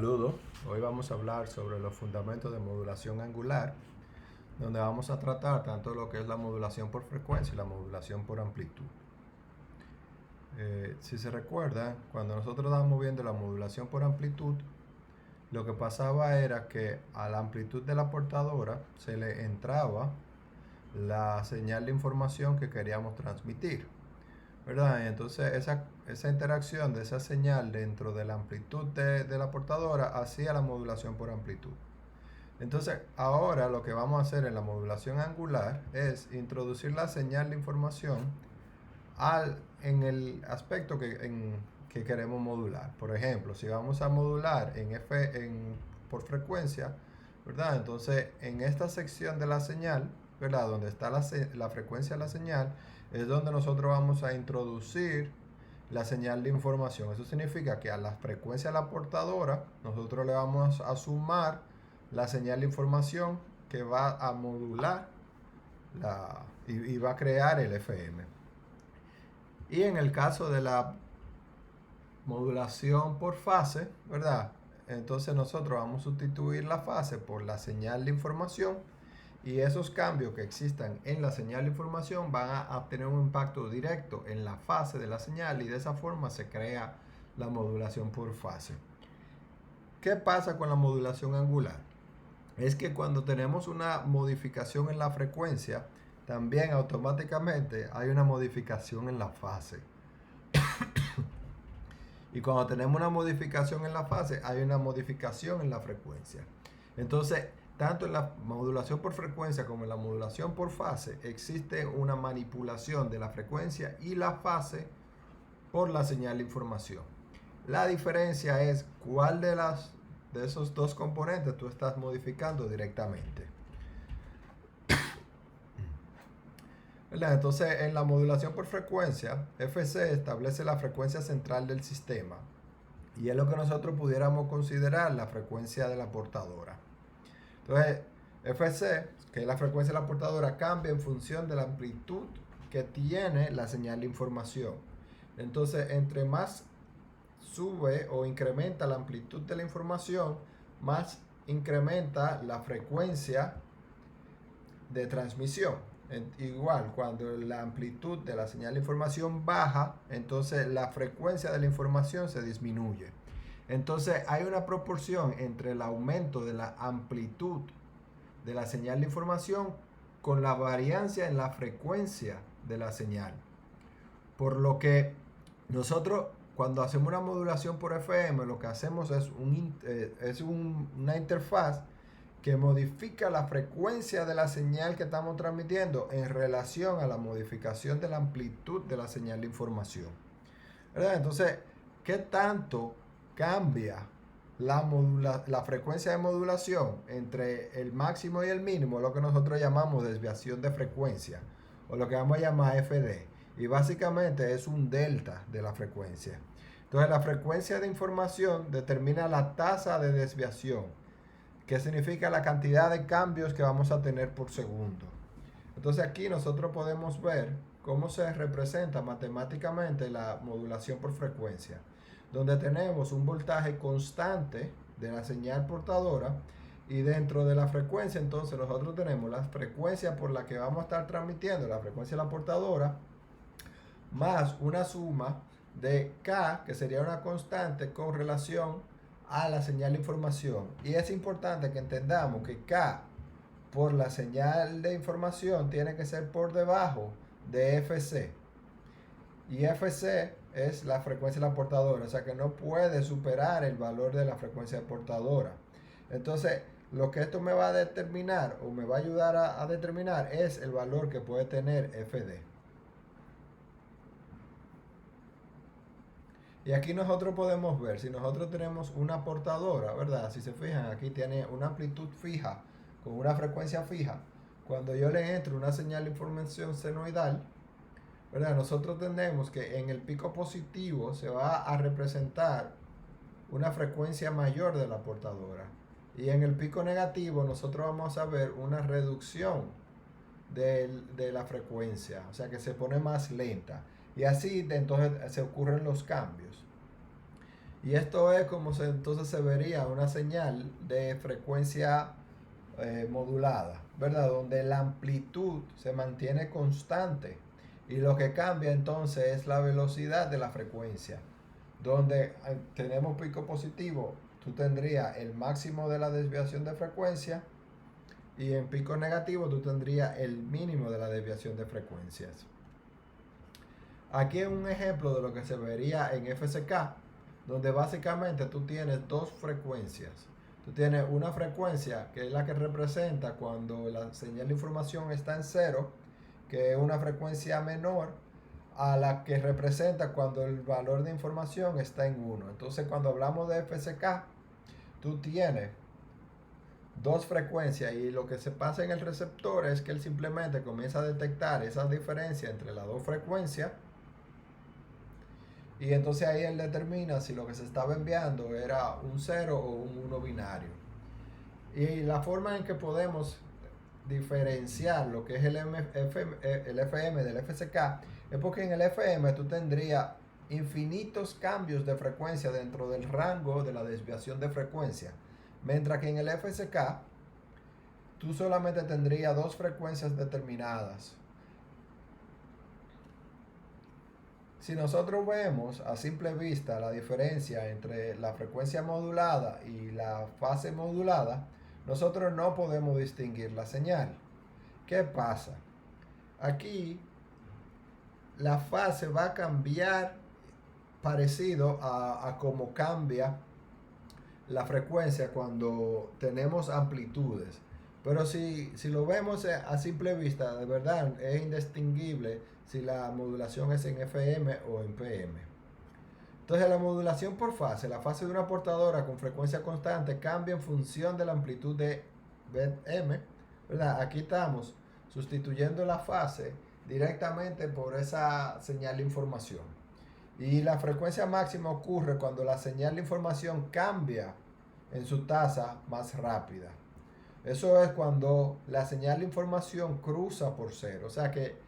Saludos, hoy vamos a hablar sobre los fundamentos de modulación angular, donde vamos a tratar tanto lo que es la modulación por frecuencia y la modulación por amplitud. Si se recuerda, cuando nosotros estábamos viendo la modulación por amplitud, lo que pasaba era que a la amplitud de la portadora se le entraba la señal de información que queríamos transmitir, ¿verdad? Entonces esa interacción de esa señal dentro de la amplitud de la portadora hacía la modulación por amplitud. Entonces ahora lo que vamos a hacer en la modulación angular es introducir la señal de información en el aspecto que queremos modular. Por ejemplo, si vamos a modular por frecuencia, ¿verdad? Entonces en esta sección de la señal, ¿verdad? Donde está la frecuencia de la señal, es donde nosotros vamos a introducir la señal de información. Eso significa que a la frecuencia de la portadora, nosotros le vamos a sumar la señal de información que va a modular y va a crear el FM. Y en el caso de la modulación por fase, ¿verdad? Entonces nosotros vamos a sustituir la fase por la señal de información, y esos cambios que existan en la señal de información van a tener un impacto directo en la fase de la señal, y de esa forma se crea la modulación por fase. ¿Qué pasa con la modulación angular? Es que cuando tenemos una modificación en la frecuencia, también automáticamente hay una modificación en la fase. Y cuando tenemos una modificación en la fase, hay una modificación en la frecuencia. Entonces, tanto en la modulación por frecuencia como en la modulación por fase, existe una manipulación de la frecuencia y la fase por la señal de información. La diferencia es cuál de esos dos componentes tú estás modificando directamente. Entonces, en la modulación por frecuencia, FC establece la frecuencia central del sistema, y es lo que nosotros pudiéramos considerar la frecuencia de la portadora. Entonces, FC, que es la frecuencia de la portadora, cambia en función de la amplitud que tiene la señal de información. Entonces, entre más sube o incrementa la amplitud de la información, más incrementa la frecuencia de transmisión. Igual, cuando la amplitud de la señal de información baja, entonces la frecuencia de la información se disminuye. Entonces hay una proporción entre el aumento de la amplitud de la señal de información con la variancia en la frecuencia de la señal. Por lo que nosotros, cuando hacemos una modulación por FM, lo que hacemos es una interfaz que modifica la frecuencia de la señal que estamos transmitiendo en relación a la modificación de la amplitud de la señal de información, ¿verdad? Entonces, ¿qué tanto cambia la frecuencia de modulación entre el máximo y el mínimo? Lo que nosotros llamamos desviación de frecuencia, o lo que vamos a llamar FD, y básicamente es un delta de la frecuencia. Entonces, la frecuencia de información determina la tasa de desviación, que significa la cantidad de cambios que vamos a tener por segundo. Entonces aquí nosotros podemos ver cómo se representa matemáticamente la modulación por frecuencia, donde tenemos un voltaje constante de la señal portadora, y dentro de la frecuencia entonces nosotros tenemos la frecuencia por la que vamos a estar transmitiendo, la frecuencia de la portadora, más una suma de K, que sería una constante con relación a la señal de información. Y es importante que entendamos que K por la señal de información tiene que ser por debajo de FC, y FC es la frecuencia de la portadora, o sea que no puede superar el valor de la frecuencia de portadora. Entonces, lo que esto me va a determinar, o me va a ayudar a determinar, es el valor que puede tener FD. Y aquí nosotros podemos ver, si nosotros tenemos una portadora, ¿verdad? Si se fijan, aquí tiene una amplitud fija con una frecuencia fija. Cuando yo le entro una señal de información senoidal, ¿verdad? Nosotros tenemos que en el pico positivo se va a representar una frecuencia mayor de la portadora, y en el pico negativo nosotros vamos a ver una reducción de la frecuencia, o sea que se pone más lenta. Y así entonces se ocurren los cambios. Y esto es como entonces se vería una señal de frecuencia modulada, ¿verdad? Donde la amplitud se mantiene constante y lo que cambia entonces es la velocidad de la frecuencia. Donde tenemos pico positivo, tú tendrías el máximo de la desviación de frecuencia y en pico negativo tú tendrías el mínimo de la desviación de frecuencias. Aquí es un ejemplo de lo que se vería en FSK, donde básicamente tú tienes dos frecuencias. Tú tienes una frecuencia que es la que representa cuando la señal de información está en cero, que es una frecuencia menor a la que representa cuando el valor de información está en 1. Entonces cuando hablamos de FSK, tú tienes dos frecuencias y lo que se pasa en el receptor es que él simplemente comienza a detectar esa diferencia entre las dos frecuencias y entonces ahí él determina si lo que se estaba enviando era un 0 o un 1 binario. Y la forma en que podemos diferenciar lo que es el FM del FSK es porque en el FM tú tendrías infinitos cambios de frecuencia dentro del rango de la desviación de frecuencia, mientras que en el FSK tú solamente tendrías dos frecuencias determinadas. Si nosotros vemos a simple vista la diferencia entre la frecuencia modulada y la fase modulada, nosotros no podemos distinguir la señal. ¿Qué pasa? Aquí la fase va a cambiar parecido a cómo cambia la frecuencia cuando tenemos amplitudes. Pero si lo vemos a simple vista, de verdad es indistinguible si la modulación es en FM o en PM. Entonces la modulación por fase, la fase de una portadora con frecuencia constante cambia en función de la amplitud de BM, ¿verdad? Aquí estamos sustituyendo la fase directamente por esa señal de información. Y la frecuencia máxima ocurre cuando la señal de información cambia en su tasa más rápida. Eso es cuando la señal de información cruza por cero. O sea que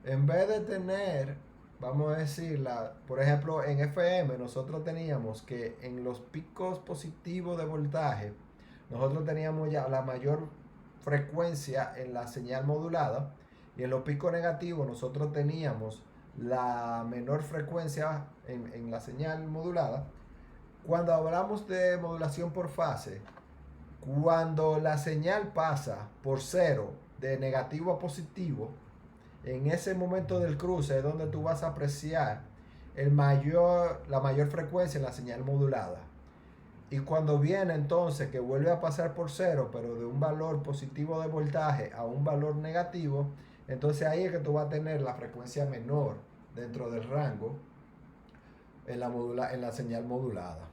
en vez de tener, vamos a decirla, por ejemplo, en FM nosotros teníamos que en los picos positivos de voltaje, nosotros teníamos ya la mayor frecuencia en la señal modulada y en los picos negativos nosotros teníamos la menor frecuencia en la señal modulada. Cuando hablamos de modulación por fase, cuando la señal pasa por cero de negativo a positivo, en ese momento del cruce es donde tú vas a apreciar la mayor frecuencia en la señal modulada. Y cuando viene entonces que vuelve a pasar por cero, pero de un valor positivo de voltaje a un valor negativo, entonces ahí es que tú vas a tener la frecuencia menor dentro del rango en la señal modulada.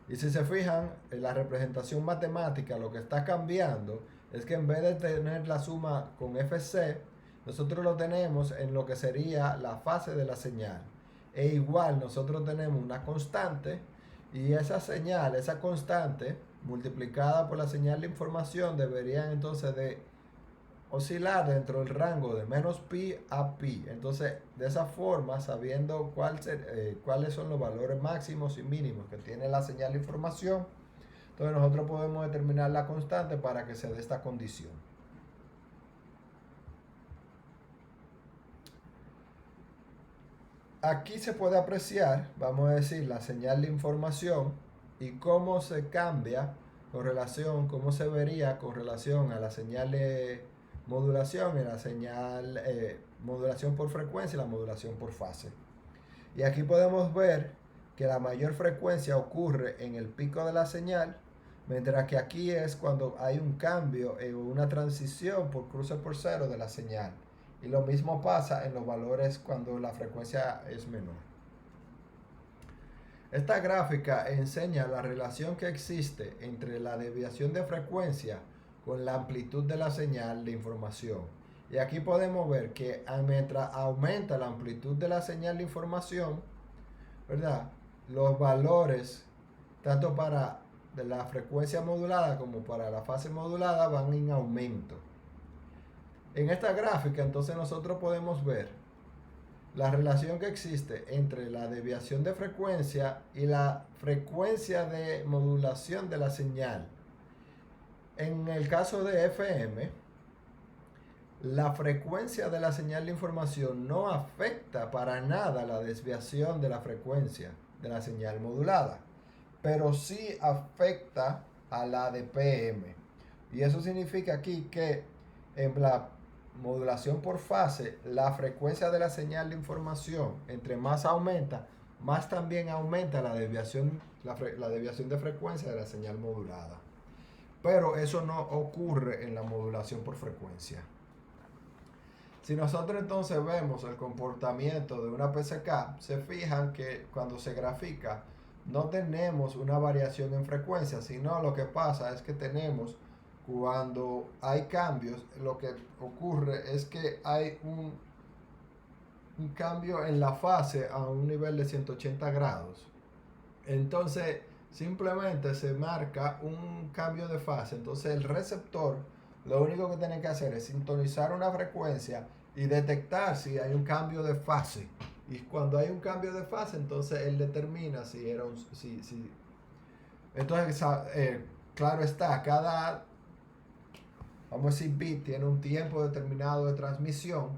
Y si se fijan, en la representación matemática lo que está cambiando es que en vez de tener la suma con FC, nosotros lo tenemos en lo que sería la fase de la señal. E igual nosotros tenemos una constante y esa señal, esa constante multiplicada por la señal de información deberían entonces de oscilar dentro del rango de menos pi a pi. Entonces, de esa forma, sabiendo cuáles son los valores máximos y mínimos que tiene la señal de información, entonces nosotros podemos determinar la constante para que se dé esta condición. Aquí se puede apreciar, vamos a decir, la señal de información y cómo se cambia con relación, cómo se vería con relación a la señal de modulación y la señal modulación por frecuencia y la modulación por fase. Y aquí podemos ver que la mayor frecuencia ocurre en el pico de la señal, mientras que aquí es cuando hay un cambio o una transición por cruce por cero de la señal. Y lo mismo pasa en los valores cuando la frecuencia es menor. Esta gráfica enseña la relación que existe entre la desviación de frecuencia con la amplitud de la señal de información. Y aquí podemos ver que mientras aumenta la amplitud de la señal de información, ¿verdad? Los valores, tanto para la frecuencia modulada como para la fase modulada, van en aumento. En esta gráfica entonces nosotros podemos ver la relación que existe entre la desviación de frecuencia y la frecuencia de modulación de la señal. En el caso de FM, la frecuencia de la señal de información no afecta para nada la desviación de la frecuencia de la señal modulada, pero sí afecta a la de PM. Y eso significa aquí que en la modulación por fase, la frecuencia de la señal de información, entre más aumenta, más también aumenta la desviación, la desviación de frecuencia de la señal modulada. Pero eso no ocurre en la modulación por frecuencia. Si nosotros entonces vemos el comportamiento de una PCK, se fijan que cuando se grafica no tenemos una variación en frecuencia, sino lo que pasa es que tenemos, cuando hay cambios, lo que ocurre es que hay un cambio en la fase a un nivel de 180 grados. Entonces simplemente se marca un cambio de fase. Entonces el receptor lo único que tiene que hacer es sintonizar una frecuencia y detectar si hay un cambio de fase. Y cuando hay un cambio de fase, entonces él determina si era un... Entonces, claro está, cada, vamos a decir, bit tiene un tiempo determinado de transmisión.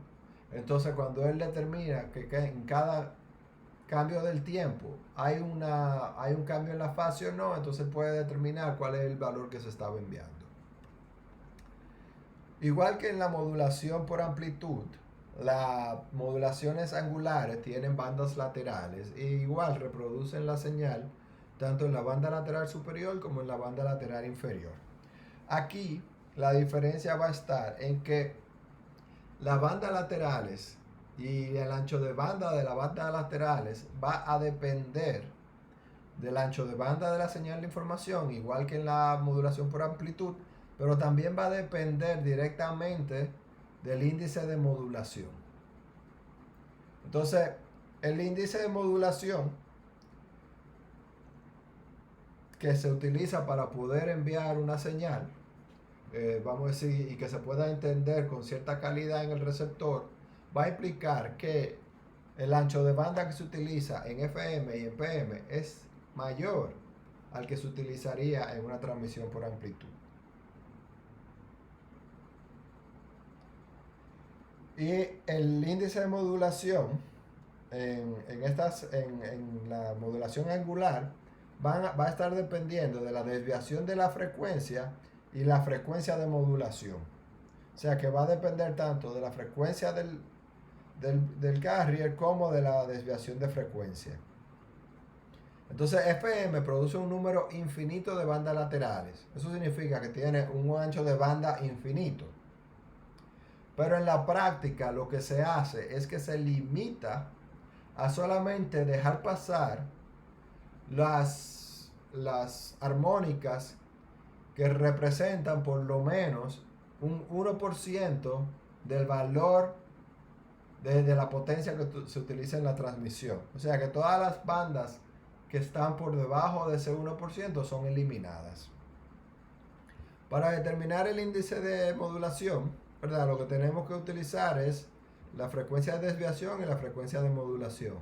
Entonces cuando él determina que en cada cambio del tiempo hay un cambio en la fase o no, entonces puede determinar cuál es el valor que se estaba enviando. Igual que en la modulación por amplitud, las modulaciones angulares tienen bandas laterales e igual reproducen la señal tanto en la banda lateral superior como en la banda lateral inferior. Aquí la diferencia va a estar en que las bandas laterales y el ancho de banda de las bandas laterales va a depender del ancho de banda de la señal de información, igual que en la modulación por amplitud, pero también va a depender directamente del índice de modulación. Entonces, el índice de modulación que se utiliza para poder enviar una señal, vamos a decir, y que se pueda entender con cierta calidad en el receptor, va a implicar que el ancho de banda que se utiliza en FM y en PM es mayor al que se utilizaría en una transmisión por amplitud. Y el índice de modulación en la modulación angular va a estar dependiendo de la desviación de la frecuencia y la frecuencia de modulación. O sea que va a depender tanto de la frecuencia del carrier como de la desviación de frecuencia. Entonces FM produce un número infinito de bandas laterales. Eso significa que tiene un ancho de banda infinito. Pero en la práctica lo que se hace es que se limita a solamente dejar pasar las armónicas que representan por lo menos un 1% del valor de la potencia que se utiliza en la transmisión. O sea que todas las bandas que están por debajo de ese 1% son eliminadas. Para determinar el índice de modulación, ¿verdad? Lo que tenemos que utilizar es la frecuencia de desviación y la frecuencia de modulación.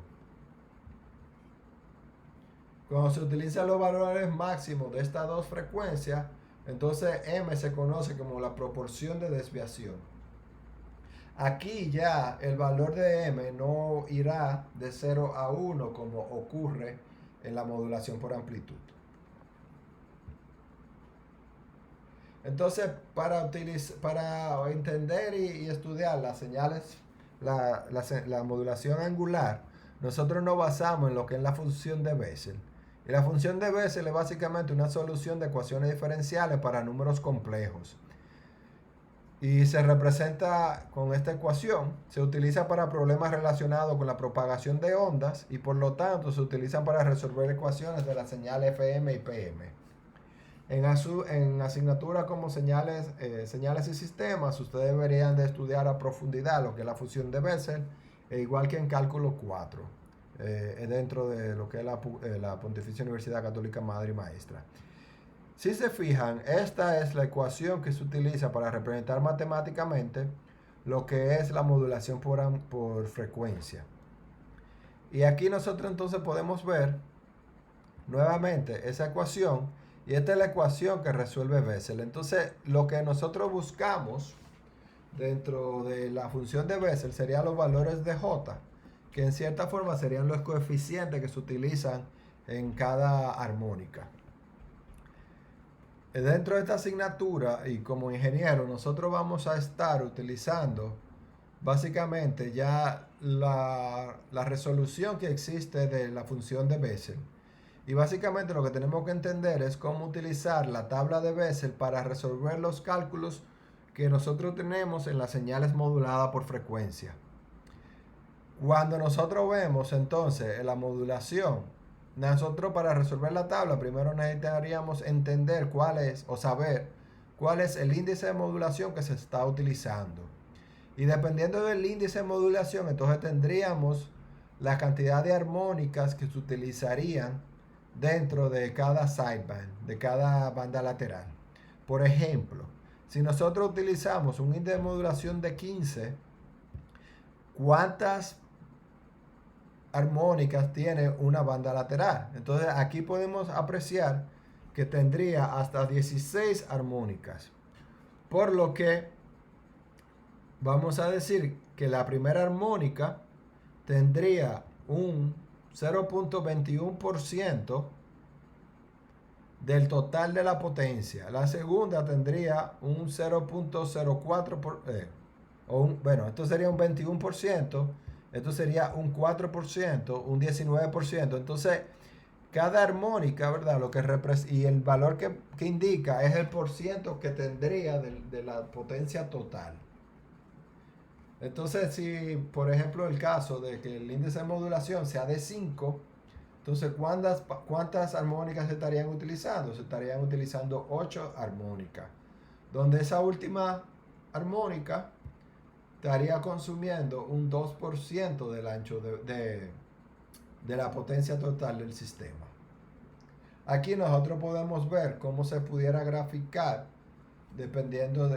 Cuando se utilizan los valores máximos de estas dos frecuencias, entonces M se conoce como la proporción de desviación. Aquí ya el valor de M no irá de 0 a 1 como ocurre en la modulación por amplitud. Entonces, para entender y estudiar las señales, la modulación angular, nosotros nos basamos en lo que es la función de Bessel. Y la función de Bessel es básicamente una solución de ecuaciones diferenciales para números complejos. Y se representa con esta ecuación, se utiliza para problemas relacionados con la propagación de ondas y por lo tanto se utiliza para resolver ecuaciones de la señal FM y PM. En asignatura como señales y sistemas, ustedes deberían de estudiar a profundidad lo que es la función de Bessel, igual que en cálculo 4, dentro de lo que es la Pontificia Universidad Católica Madre y Maestra. Si se fijan, esta es la ecuación que se utiliza para representar matemáticamente lo que es la modulación por frecuencia. Y aquí nosotros entonces podemos ver nuevamente esa ecuación, y esta es la ecuación que resuelve Bessel. Entonces, lo que nosotros buscamos dentro de la función de Bessel serían los valores de J, que en cierta forma serían los coeficientes que se utilizan en cada armónica. Dentro de esta asignatura y como ingeniero, nosotros vamos a estar utilizando básicamente ya la resolución que existe de la función de Bessel. Y básicamente lo que tenemos que entender es cómo utilizar la tabla de Bessel para resolver los cálculos que nosotros tenemos en las señales moduladas por frecuencia. Cuando nosotros vemos entonces en la modulación, nosotros para resolver la tabla primero necesitaríamos entender cuál es o saber cuál es el índice de modulación que se está utilizando. Y dependiendo del índice de modulación, entonces tendríamos la cantidad de armónicas que se utilizarían dentro de cada sideband, de cada banda lateral. Por ejemplo, si nosotros utilizamos un índice de modulación de 15, ¿cuántas armónicas tiene una banda lateral? Entonces aquí podemos apreciar que tendría hasta 16 armónicas. Por lo que vamos a decir que la primera armónica tendría un 0.21% del total de la potencia. La segunda tendría un 0.04%, bueno, esto sería un 21%, esto sería un 4%, un 19%. Entonces, cada armónica, ¿verdad? Y el valor que indica es el porciento que tendría de la potencia total. Entonces, si por ejemplo el caso de que el índice de modulación sea de 5, entonces ¿cuántas armónicas se estarían utilizando? Se estarían utilizando 8 armónicas, donde esa última armónica estaría consumiendo un 2% del ancho de la potencia total del sistema. Aquí nosotros podemos ver cómo se pudiera graficar dependiendo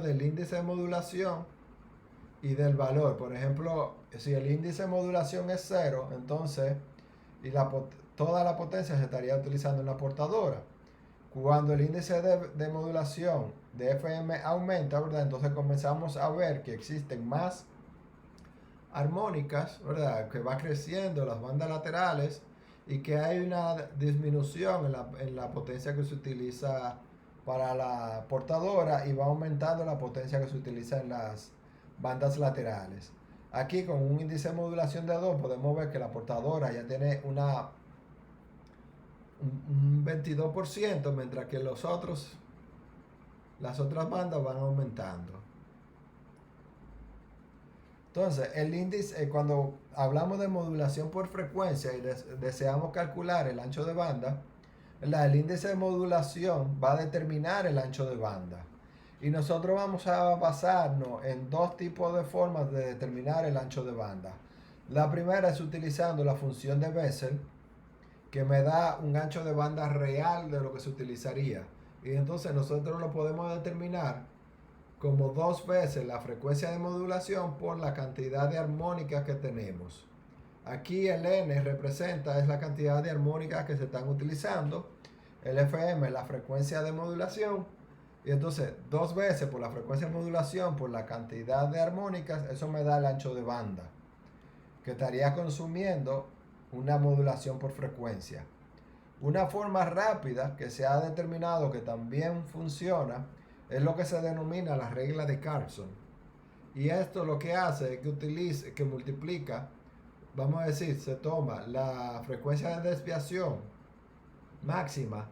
del índice de modulación y del valor. Por ejemplo, si el índice de modulación es 0, entonces toda la potencia se estaría utilizando en la portadora. Cuando el índice de modulación de FM aumenta, ¿verdad? Entonces comenzamos a ver que existen más armónicas, ¿verdad? Que va creciendo las bandas laterales y que hay una disminución en la potencia que se utiliza para la portadora y va aumentando la potencia que se utiliza en las bandas laterales. Aquí con un índice de modulación de 2 podemos ver que la portadora ya tiene un 22%, mientras que las otras bandas van aumentando. Entonces, el índice, cuando hablamos de modulación por frecuencia y deseamos calcular el ancho de banda, el índice de modulación va a determinar el ancho de banda. Y nosotros vamos a basarnos en dos tipos de formas de determinar el ancho de banda. La primera es utilizando la función de Bessel, que me da un ancho de banda real de lo que se utilizaría. Y entonces nosotros lo podemos determinar como 2 veces la frecuencia de modulación por la cantidad de armónicas que tenemos. Aquí el N representa es la cantidad de armónicas que se están utilizando. El FM es la frecuencia de modulación. Y entonces 2 veces por la frecuencia de modulación por la cantidad de armónicas, eso me da el ancho de banda, que estaría consumiendo una modulación por frecuencia. Una forma rápida que se ha determinado que también funciona es lo que se denomina la regla de Carlson. Y esto lo que hace es que multiplica, vamos a decir, se toma la frecuencia de desviación máxima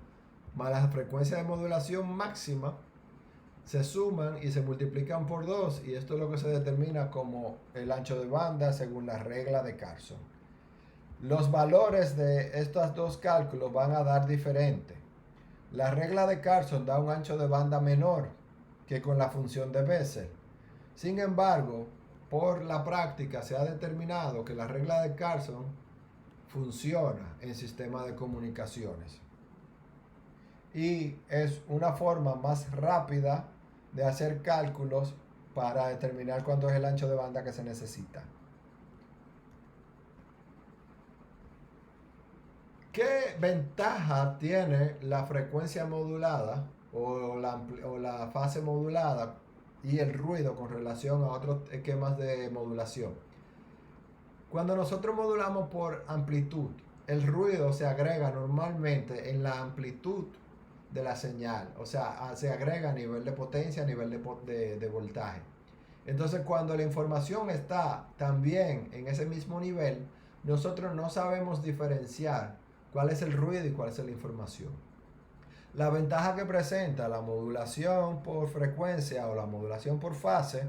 más la frecuencia de modulación máxima, se suman y se multiplican por 2, y esto es lo que se determina como el ancho de banda según la regla de Carlson. Los valores de estos dos cálculos van a dar diferente. La regla de Carlson da un ancho de banda menor que con la función de Bessel. Sin embargo, por la práctica se ha determinado que la regla de Carlson funciona en sistemas de comunicaciones. Y es una forma más rápida de hacer cálculos para determinar cuánto es el ancho de banda que se necesita. ¿Qué ventaja tiene la frecuencia modulada o la fase modulada y el ruido con relación a otros esquemas de modulación? Cuando nosotros modulamos por amplitud, el ruido se agrega normalmente en la amplitud de la señal, o sea, se agrega a nivel de potencia, a nivel de voltaje. Entonces, cuando la información está también en ese mismo nivel, nosotros no sabemos diferenciar cuál es el ruido y cuál es la información. La ventaja que presenta la modulación por frecuencia o la modulación por fase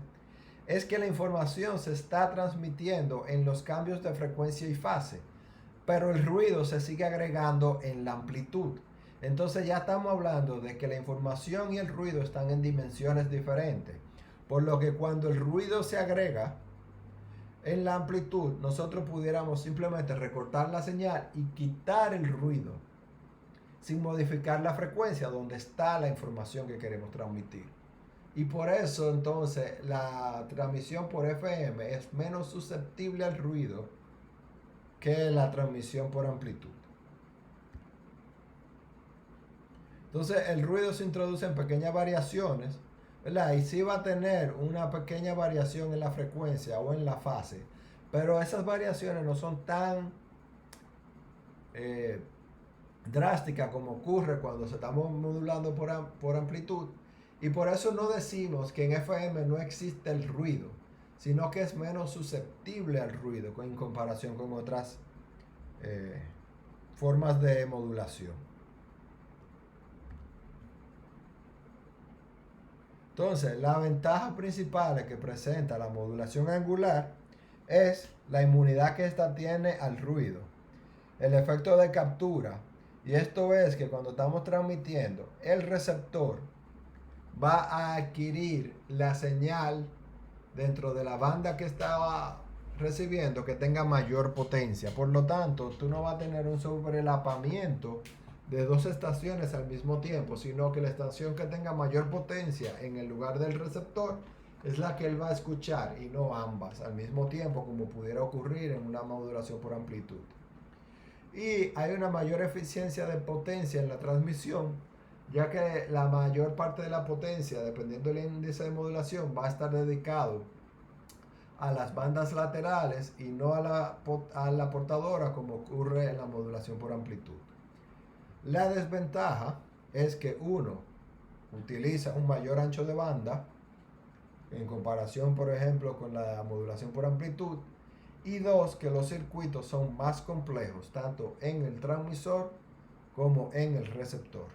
es que la información se está transmitiendo en los cambios de frecuencia y fase, pero el ruido se sigue agregando en la amplitud. Entonces ya estamos hablando de que la información y el ruido están en dimensiones diferentes, por lo que cuando el ruido se agrega en la amplitud, nosotros pudiéramos simplemente recortar la señal y quitar el ruido sin modificar la frecuencia donde está la información que queremos transmitir. Y por eso entonces la transmisión por FM es menos susceptible al ruido que la transmisión por amplitud. Entonces el ruido se introduce en pequeñas variaciones, ¿verdad? Y sí va a tener una pequeña variación en la frecuencia o en la fase, pero esas variaciones no son tan drásticas como ocurre cuando se estamos modulando por amplitud. Y por eso no decimos que en FM no existe el ruido, sino que es menos susceptible al ruido en comparación con otras formas de modulación. Entonces, la ventaja principal que presenta la modulación angular es la inmunidad que ésta tiene al ruido, el efecto de captura, y esto es que cuando estamos transmitiendo, el receptor va a adquirir la señal dentro de la banda que estaba recibiendo que tenga mayor potencia. Por lo tanto, tú no vas a tener un sobrelapamiento de dos estaciones al mismo tiempo, sino que la estación que tenga mayor potencia en el lugar del receptor es la que él va a escuchar y no ambas al mismo tiempo, como pudiera ocurrir en una modulación por amplitud. Y hay una mayor eficiencia de potencia en la transmisión, ya que la mayor parte de la potencia, dependiendo del índice de modulación, va a estar dedicado a las bandas laterales y no a la portadora, como ocurre en la modulación por amplitud. La desventaja es que uno utiliza un mayor ancho de banda en comparación, por ejemplo, con la modulación por amplitud, y dos, que los circuitos son más complejos tanto en el transmisor como en el receptor.